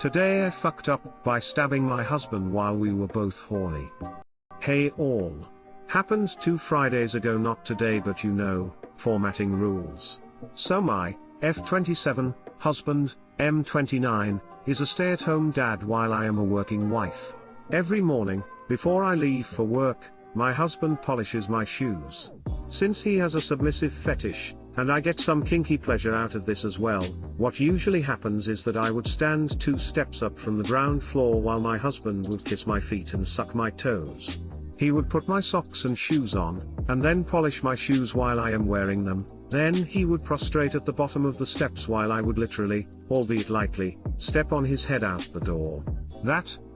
Today I fucked up by stabbing my husband while we were both horny. Hey all. Happened 2 Fridays ago, not today, but you know, formatting rules. So my F27 husband, M29, is a stay-at-home dad while I am a working wife. Every morning, before I leave for work, my husband polishes my shoes. Since he has a submissive fetish, and I get some kinky pleasure out of this as well, what usually happens is that I would stand 2 steps up from the ground floor while my husband would kiss my feet and suck my toes. He would put my socks and shoes on, and then polish my shoes while I am wearing them. Then he would prostrate at the bottom of the steps while I would literally, albeit lightly, step on his head out the door.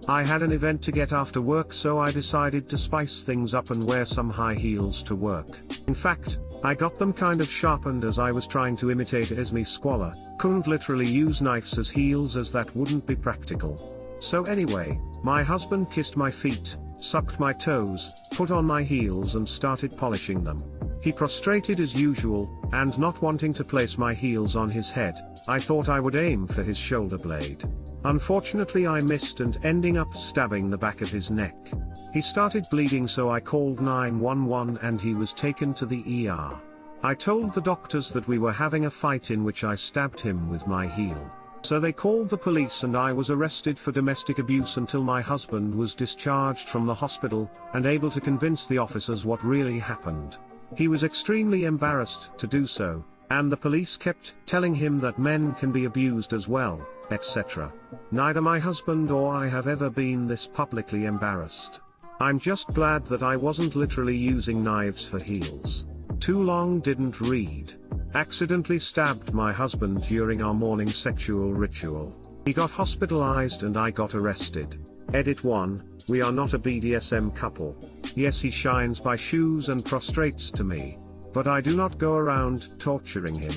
I had an event to get after work, so I decided to spice things up and wear some high heels to work. In fact, I got them kind of sharpened as I was trying to imitate Esme Squalor. Couldn't literally use knives as heels as that wouldn't be practical. So anyway, my husband kissed my feet, sucked my toes, put on my heels and started polishing them. He prostrated as usual, and not wanting to place my heels on his head, I thought I would aim for his shoulder blade. Unfortunately I missed and ending up stabbing the back of his neck. He started bleeding, so I called 911 and he was taken to the ER. I told the doctors that we were having a fight in which I stabbed him with my heel. So they called the police and I was arrested for domestic abuse until my husband was discharged from the hospital, and able to convince the officers what really happened. He was extremely embarrassed to do so, and the police kept telling him that men can be abused as well, etc. Neither my husband or I have ever been this publicly embarrassed. I'm just glad that I wasn't literally using knives for heels. Too long didn't read. Accidentally stabbed my husband during our morning sexual ritual. He got hospitalized and I got arrested. Edit 1, we are not a BDSM couple. Yes, he shines my shoes and prostrates to me. But I do not go around torturing him.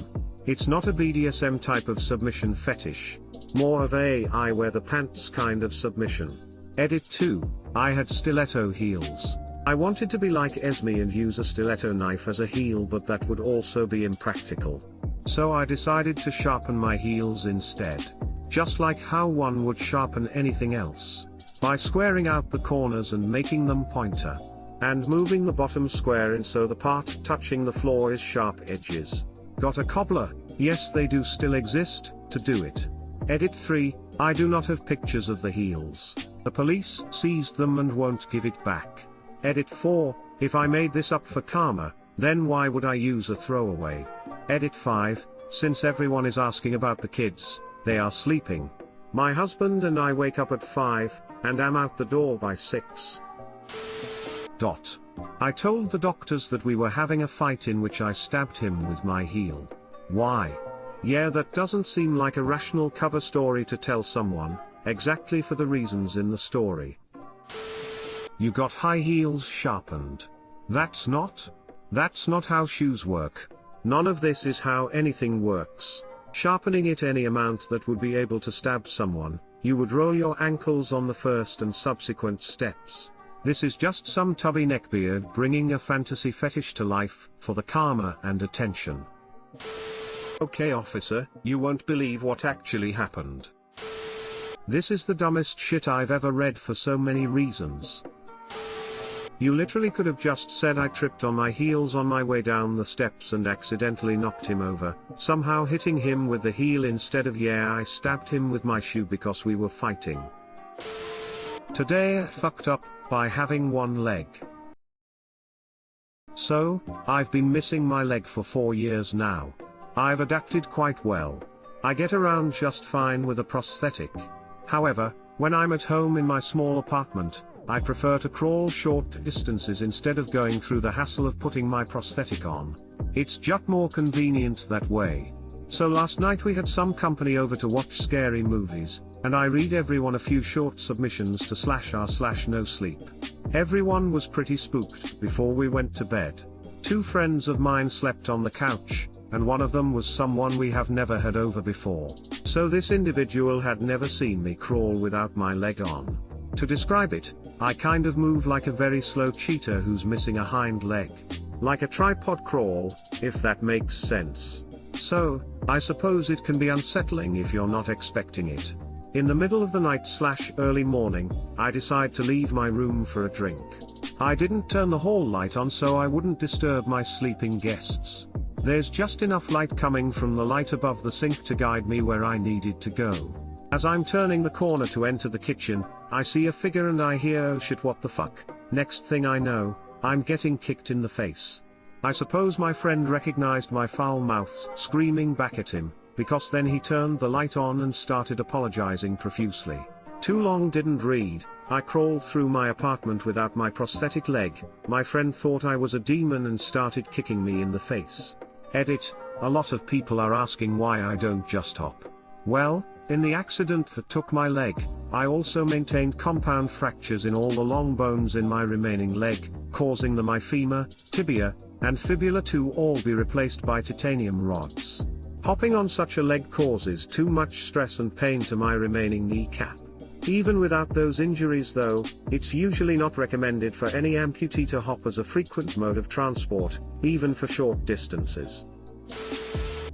It's not a BDSM type of submission fetish. More of a I wear the pants kind of submission. Edit 2, I had stiletto heels. I wanted to be like Esme and use a stiletto knife as a heel, but that would also be impractical. So I decided to sharpen my heels instead. Just like how one would sharpen anything else. By squaring out the corners and making them pointer. And moving the bottom square in so the part touching the floor is sharp edges. Got a cobbler, yes they do still exist, to do it. Edit 3, I do not have pictures of the heels. The police seized them and won't give it back. Edit 4, if I made this up for karma, then why would I use a throwaway? Edit 5, since everyone is asking about the kids, they are sleeping. My husband and I wake up at 5, and am out the door by 6. I told the doctors that we were having a fight in which I stabbed him with my heel. Why? Yeah, that doesn't seem like a rational cover story to tell someone, exactly for the reasons in the story. You got high heels sharpened. That's not how shoes work. None of this is how anything works. Sharpening it any amount that would be able to stab someone, you would roll your ankles on the first and subsequent steps. This is just some tubby neckbeard bringing a fantasy fetish to life, for the karma and attention. Okay officer, you won't believe what actually happened. This is the dumbest shit I've ever read for so many reasons. You literally could have just said I tripped on my heels on my way down the steps and accidentally knocked him over, somehow hitting him with the heel instead of yeah I stabbed him with my shoe because we were fighting. Today I fucked up by having one leg. So, I've been missing my leg for 4 years now. I've adapted quite well. I get around just fine with a prosthetic. However, when I'm at home in my small apartment, I prefer to crawl short distances instead of going through the hassle of putting my prosthetic on. It's just more convenient that way. So last night we had some company over to watch scary movies, and I read everyone a few short submissions to /r/no sleep. Everyone was pretty spooked before we went to bed. 2 friends of mine slept on the couch, and one of them was someone we have never had over before. So this individual had never seen me crawl without my leg on. To describe it, I kind of move like a very slow cheetah who's missing a hind leg. Like a tripod crawl, if that makes sense. So, I suppose it can be unsettling if you're not expecting it. In the middle of the night/early morning, I decide to leave my room for a drink. I didn't turn the hall light on so I wouldn't disturb my sleeping guests. There's just enough light coming from the light above the sink to guide me where I needed to go. As I'm turning the corner to enter the kitchen, I see a figure and I hear, "Oh shit, what the fuck." Next thing I know, I'm getting kicked in the face. I suppose my friend recognized my foul mouth screaming back at him, because then he turned the light on and started apologizing profusely. Too long didn't read, I crawled through my apartment without my prosthetic leg. My friend thought I was a demon and started kicking me in the face. Edit, a lot of people are asking why I don't just hop. Well, in the accident that took my leg, I also maintained compound fractures in all the long bones in my remaining leg, causing the my femur, tibia, and fibula to all be replaced by titanium rods. Hopping on such a leg causes too much stress and pain to my remaining kneecap. Even without those injuries though, it's usually not recommended for any amputee to hop as a frequent mode of transport, even for short distances.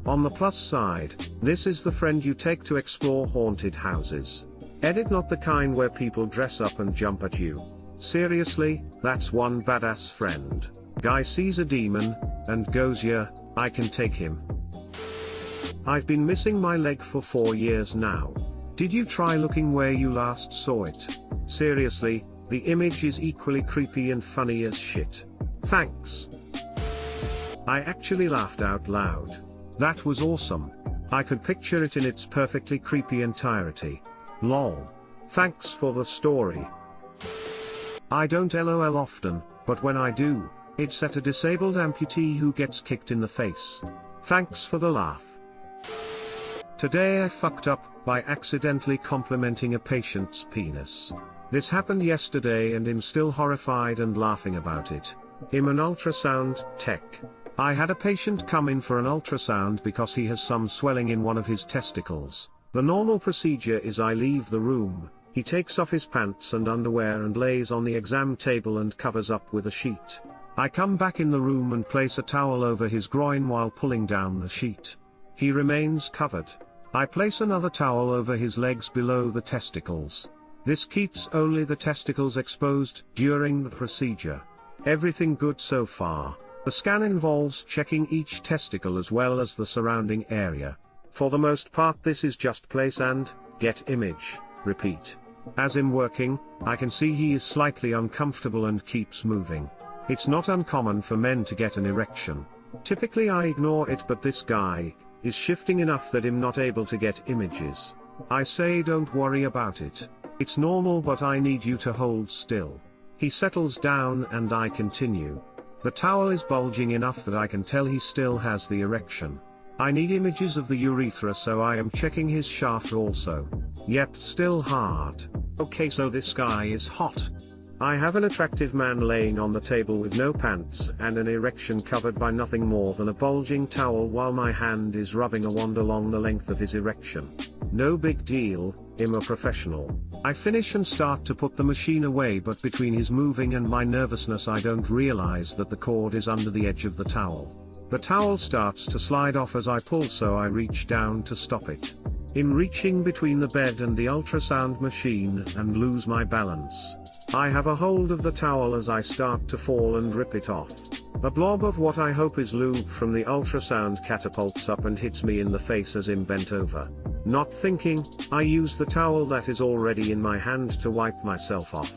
On the plus side, this is the friend you take to explore haunted houses. Edit, not the kind where people dress up and jump at you. Seriously, that's one badass friend. Guy sees a demon, and goes, "Yeah, I can take him." I've been missing my leg for 4 years now. Did you try looking where you last saw it? Seriously, the image is equally creepy and funny as shit. Thanks. I actually laughed out loud. That was awesome. I could picture it in its perfectly creepy entirety. Lol. Thanks for the story. I don't LOL often, but when I do, it's at a disabled amputee who gets kicked in the face. Thanks for the laugh. Today I fucked up by accidentally complimenting a patient's penis. This happened yesterday and I'm still horrified and laughing about it. I'm an ultrasound tech. I had a patient come in for an ultrasound because he has some swelling in one of his testicles. The normal procedure is I leave the room, he takes off his pants and underwear and lays on the exam table and covers up with a sheet. I come back in the room and place a towel over his groin while pulling down the sheet. He remains covered. I place another towel over his legs below the testicles. This keeps only the testicles exposed during the procedure. Everything good so far. The scan involves checking each testicle as well as the surrounding area. For the most part this is just place and get image, repeat. As I'm working, I can see he is slightly uncomfortable and keeps moving. It's not uncommon for men to get an erection. Typically I ignore it, but this guy is shifting enough that I'm not able to get images. I say, "Don't worry about it. It's normal, but I need you to hold still." He settles down and I continue. The towel is bulging enough that I can tell he still has the erection. I need images of the urethra, so I am checking his shaft also. Yep, still hard. Okay, so this guy is hot. I have an attractive man laying on the table with no pants and an erection covered by nothing more than a bulging towel while my hand is rubbing a wand along the length of his erection. No big deal, I'm a professional. I finish and start to put the machine away, but between his moving and my nervousness I don't realize that the cord is under the edge of the towel. The towel starts to slide off as I pull, so I reach down to stop it. I'm reaching between the bed and the ultrasound machine and lose my balance. I have a hold of the towel as I start to fall and rip it off. A blob of what I hope is lube from the ultrasound catapults up and hits me in the face as I'm bent over. Not thinking, I use the towel that is already in my hand to wipe myself off.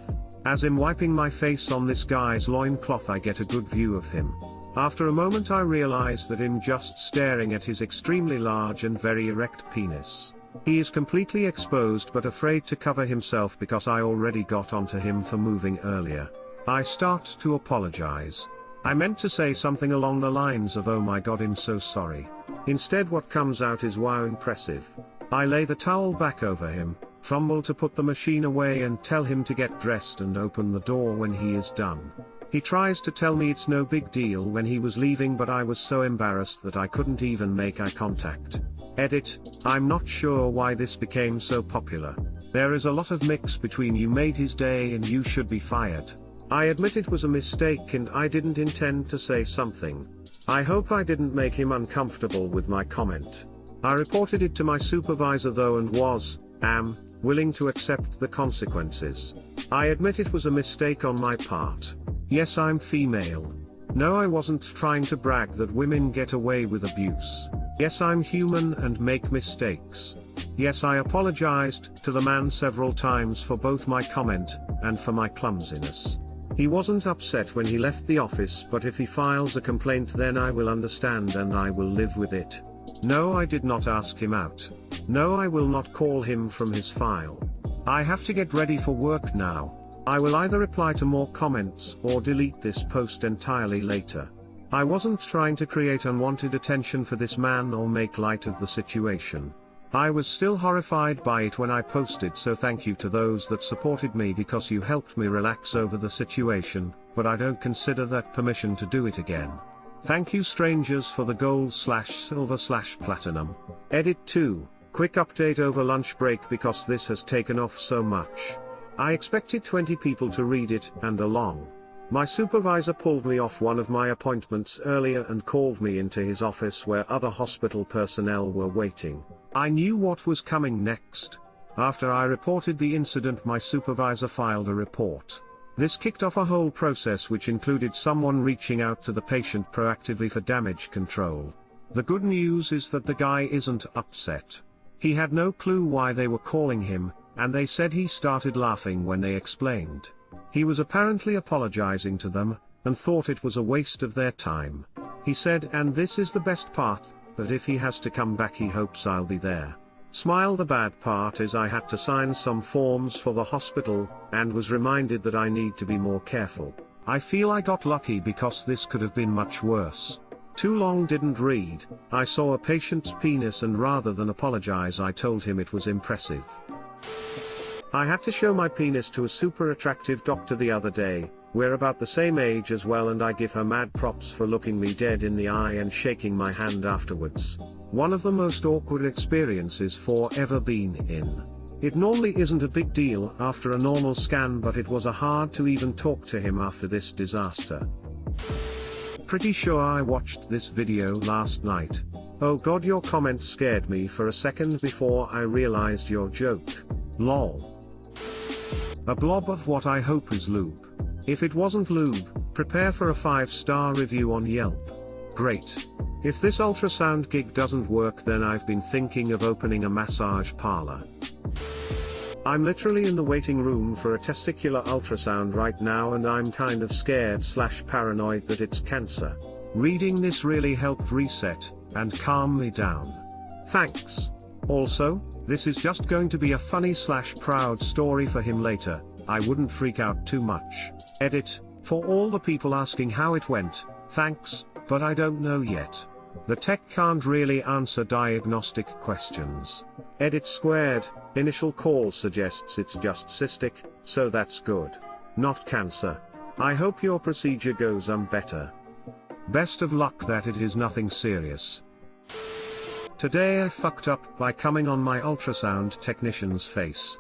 As I'm wiping my face on this guy's loincloth, I get a good view of him. After a moment I realize that I'm just staring at his extremely large and very erect penis. He is completely exposed but afraid to cover himself because I already got onto him for moving earlier. I start to apologize. I meant to say something along the lines of, "Oh my god, I'm so sorry." Instead what comes out is, "Wow, impressive." I lay the towel back over him, fumble to put the machine away and tell him to get dressed and open the door when he is done. He tries to tell me it's no big deal when he was leaving, but I was so embarrassed that I couldn't even make eye contact. Edit, I'm not sure why this became so popular. There is a lot of mix between "you made his day" and "you should be fired." I admit it was a mistake and I didn't intend to say something. I hope I didn't make him uncomfortable with my comment. I reported it to my supervisor though and am willing to accept the consequences. I admit it was a mistake on my part. Yes, I'm female. No, I wasn't trying to brag that women get away with abuse. Yes, I'm human and make mistakes. Yes, I apologized to the man several times for both my comment and for my clumsiness. He wasn't upset when he left the office, but if he files a complaint, then I will understand and I will live with it. No, I did not ask him out. No, I will not call him from his file. I have to get ready for work now. I will either reply to more comments or delete this post entirely later. I wasn't trying to create unwanted attention for this man or make light of the situation. I was still horrified by it when I posted, so thank you to those that supported me because you helped me relax over the situation, but I don't consider that permission to do it again. Thank you strangers for the gold/silver/platinum. Edit 2. Quick update over lunch break because this has taken off so much. I expected 20 people to read it and along. My supervisor pulled me off one of my appointments earlier and called me into his office where other hospital personnel were waiting. I knew what was coming next. After I reported the incident, my supervisor filed a report. This kicked off a whole process which included someone reaching out to the patient proactively for damage control. The good news is that the guy isn't upset. He had no clue why they were calling him, and they said he started laughing when they explained. He was apparently apologizing to them, and thought it was a waste of their time. He said, and this is the best part, that if he has to come back he hopes I'll be there. Smile. The bad part is I had to sign some forms for the hospital, and was reminded that I need to be more careful. I feel I got lucky because this could have been much worse. Too long didn't read. I saw a patient's penis and rather than apologize I told him it was impressive. I had to show my penis to a super attractive doctor the other day. We're about the same age as well, and I give her mad props for looking me dead in the eye and shaking my hand afterwards. One of the most awkward experiences for ever been in. It normally isn't a big deal after a normal scan, but it was hard to even talk to him after this disaster. Pretty sure I watched this video last night. Oh god, your comments scared me for a second before I realized your joke. Lol. A blob of what I hope is lube. If it wasn't lube, prepare for a 5-star review on Yelp. Great. If this ultrasound gig doesn't work, then I've been thinking of opening a massage parlor. I'm literally in the waiting room for a testicular ultrasound right now, and I'm kind of scared/paranoid that it's cancer. Reading this really helped reset and calm me down. Thanks. Also, this is just going to be a funny/proud story for him later. I wouldn't freak out too much. Edit. For all the people asking how it went, thanks, but I don't know yet. The tech can't really answer diagnostic questions. Edit squared. Initial call suggests it's just cystic, so that's good. Not cancer. I hope your procedure goes better. Best of luck that it is nothing serious. Today I fucked up by coming on my ultrasound technician's face.